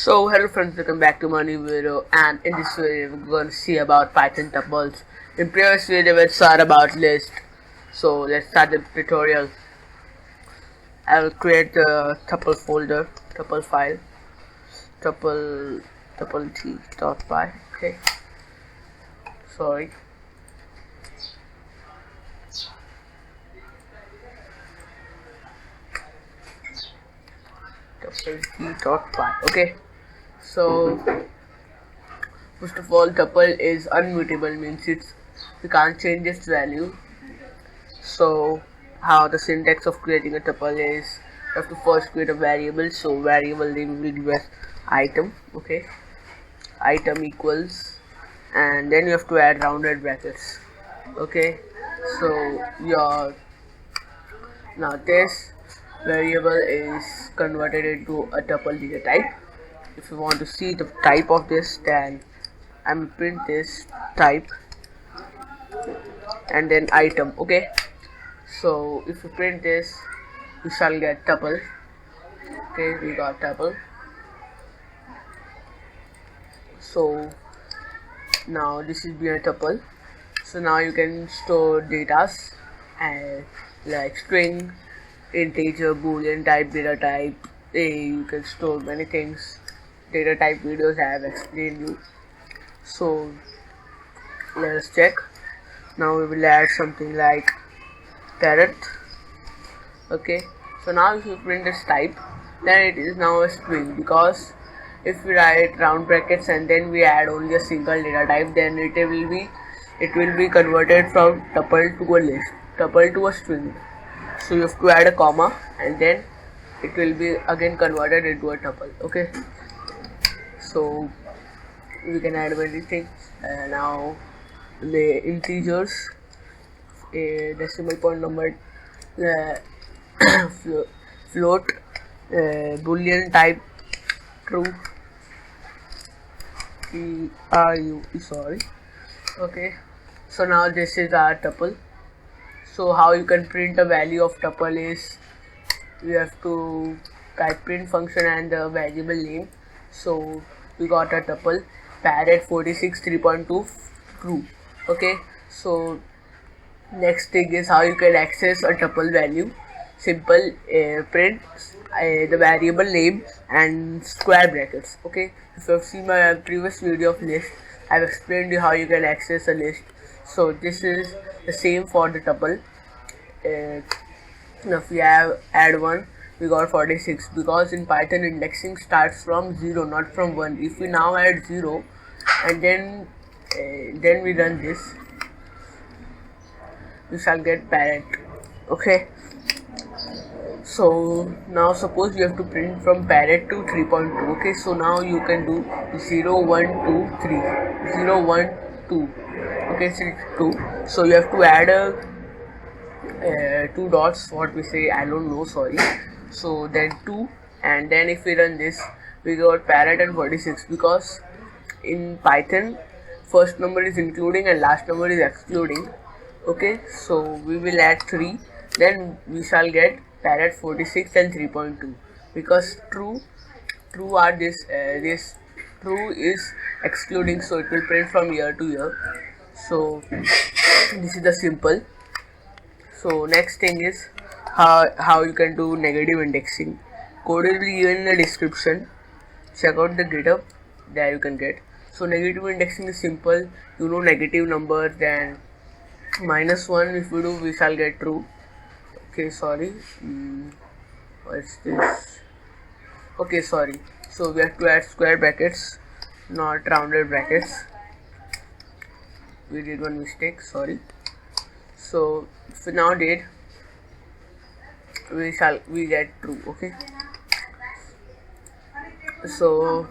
So hello friends, welcome back to my new video, and in this video we're going to see about Python tuples. In previous video we saw about list. So let's start the tutorial. I will create the tuple folder, tuple file, tuple.t.py. Okay, sorry. tuple.t.py. Okay. So first of all, tuple is unmutable, means we can't change its value. So how the syntax of creating a tuple is, you have to first create a variable. So variable name will give us item. Okay, item equals, and then you have to add rounded brackets. Okay, so now this variable is converted into a tuple data type. If you want to see the type of this, then I'm print this type and then item. Okay, so if you print this, you shall get tuple. Okay, we got tuple. So now this is being a tuple. So now you can store datas and like string, integer, boolean type, data type. You can store many things. Data type videos I have explained you. So let us check. Now we will add something like parrot. Okay, so now if you print this type, then it is now a string, because if we write round brackets and then we add only a single data type, then it will be converted from tuple to a list, tuple to a string. So you have to add a comma and then it will be again converted into a tuple. Okay, so we can add many things. Now the integers, a decimal point number, float, boolean type, true, sorry. Okay, so now this is our tuple. So how you can print a value of tuple is, you have to type print function and the variable name. So we got a tuple parrot 46 3.2 true. Okay, so next thing is how you can access a tuple value. Simple, print the variable name and square brackets. Okay, if you have seen my previous video of list, I have explained you how you can access a list. So this is the same for the tuple. Now if we add 1, we got 46, because in Python indexing starts from 0, not from 1. If we now add 0 and then we run this, we shall get parrot. Okay, so now suppose you have to print from parrot to 3.2. Okay, so now you can do 0 1 2 3, 0 1 2. Okay, so it's 2, so you have to add a 2 dots, what we say, I don't know, sorry. So then 2, and then if we run this, we got parrot and 46, because in Python first number is including and last number is excluding. Okay, so we will add 3, then we shall get parrot 46 and 3.2, because true are this true is excluding, so it will print from year to year. So this is the simple. So next thing is how you can do negative indexing. Code will be given in the description. Check out the GitHub, there you can get. So negative indexing is simple. You know negative numbers, then -1 if we do, we shall get true. Okay, sorry, what's this? Okay, sorry. So we have to add square brackets, not rounded brackets. We did one mistake, sorry. So if we now did, we get true. Okay, so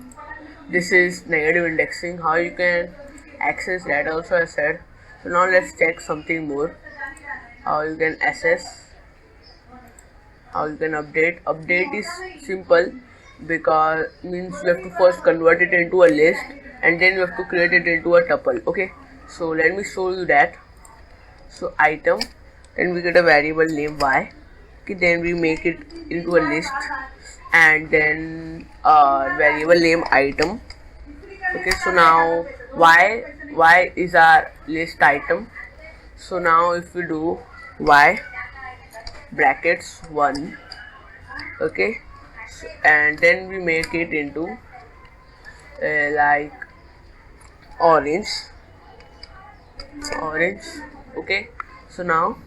this is negative indexing. How you can access that also I said. So now let's check something more. How you can access, how you can update. Update is simple, because means you have to first convert it into a list and then you have to create it into a tuple. Okay, so let me show you that. So item, then we get a variable name y. Okay, then we make it into a list and then variable name item. Okay, so now y is our list item. So now if we do y brackets 1, okay, so, and then we make it into like orange, okay. So now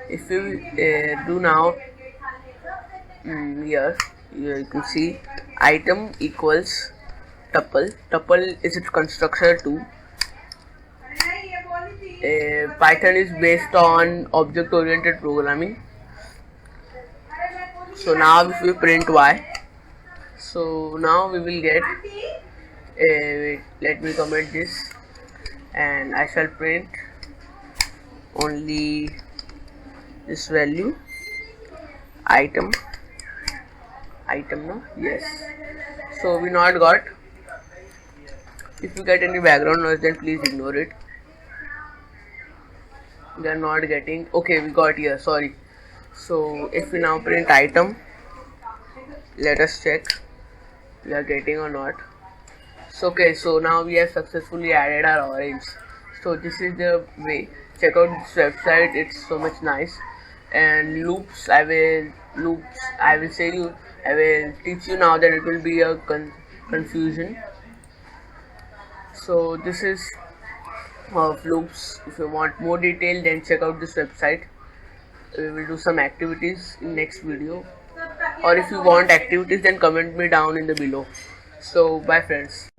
if we do now here you can see item equals tuple is its constructor too. Python is based on object oriented programming. So now if we print y, so now we will get wait, let me comment this, and I shall print only this value item no, yes. So we not got. If you get any background noise, then please ignore it. We are not getting. Okay, we got here, sorry. So if we now print item, let us check we are getting or not. So okay, so now we have successfully added our orange. So this is the way. Check out this website, it's so much nice. And loops, I will teach you now that it will be a confusion. So this is of loops. If you want more detail, then check out this website. We will do some activities in next video, or if you want activities, then comment me down in the below. So bye friends. I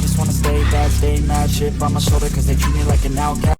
just wanna stay bad, stay mad, shit on my shoulder, cause they treat me like an outcast.